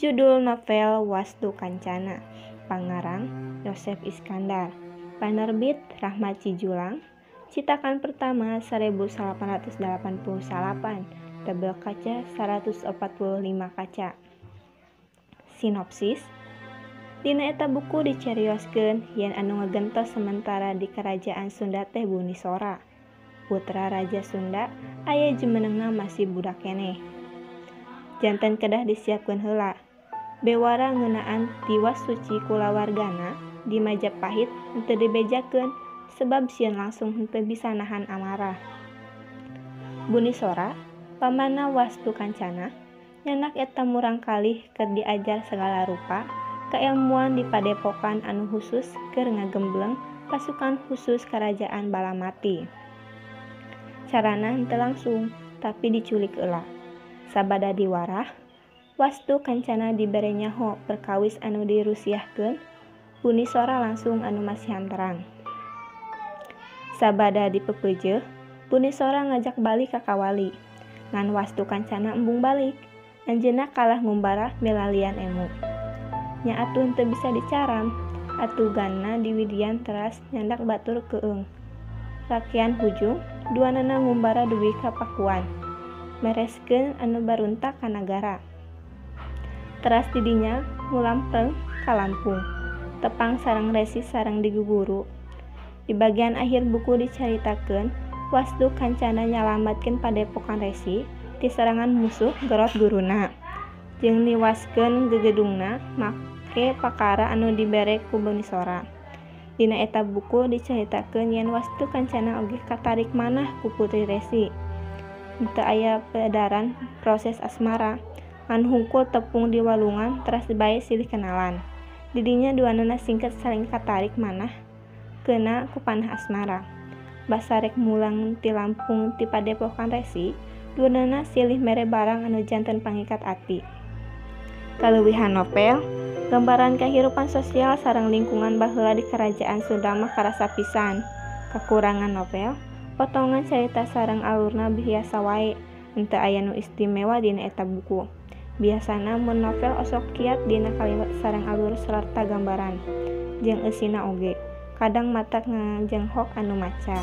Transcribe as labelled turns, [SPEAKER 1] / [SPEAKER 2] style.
[SPEAKER 1] Judul novel Wastu Kancana, pangarang Yosef Iskandar, penerbit Rahmat Cijulang, cetakan pertama 1888, tebel kaca 145 kaca. Sinopsis. Dina eta buku dicarioskeun yen anu ngagentos sementara di Kerajaan Sunda teh Buni Sora. Putra Raja Sunda aya jumenengna masih budak keneh. Janten kedah disiapkeun heula. Bewara ngeunaan tiwas suci kulawargana di Majapahit henteu dibejakeun sebab sieun langsung henteu bisa nahan amarah. Buni Sora, pamanna Wastu Kancana, nyanak eta murang kalih keur diajar segala rupa kailmuan di padepokan anu khusus keur ngagembleng pasukan khusus Kerajaan Balamati. Carana henteu langsung, tapi diculik heula. Sabada diwarah, Wastu Kancana dibere nyaho perkawis anu dirusiahkeun, Buni Sora langsung anu masihan terang. Sabada dipepeujeuh, Buni Sora ngajak balik ka kawali, ngan Wastu Kancana embung balik, anjeunna kalah ngumbara melalian emu. Nya atuh henteu bisa dicaram, atuganna diwidian teras nyandak batur keueung. Rakian hujung, duanana ngumbara duwi ka pakuan, mereskeun anu baruntak ka nagara. Teras didinya ngulampreng ka Lampung, tepang sareng Resi sareng diguguru. Di bagian akhir buku dicaritakeun Wastu Kancana nyalametkeun padepokan Resi ti serangan musuh Gerot guruna, jeung niwaskeun gegedungna make pakara anu dibere ku Buni Sora. Dina eta buku dicaritakeun yen Wastu Kancana oge katarik manah ku Putri Resi. Henteu aya pedaran proses asmara, ngan hungkul tepung di walungan teras bae silih kenalan. Didinya duanana singket saling katarik manah keuna ku panah asmara. Basa rek mulang ti Lampung ti padepokan Resi, duanana silih mere barang anu janten pangikat ati. Kaleuwihan novel, gambaran kahirupan sosial sareng lingkungan baheula di Kerajaan Sunda mah karasa pisan. Kakurangan novel, potongan carita sareng alurna biasa wae, henteu aya nu istimewa dina eta buku. Biasana mun novel osok kiat dina kalimat sareng alur sarta gambaran, jeung eusina oge. Kadang matak ngajenghok anu maca.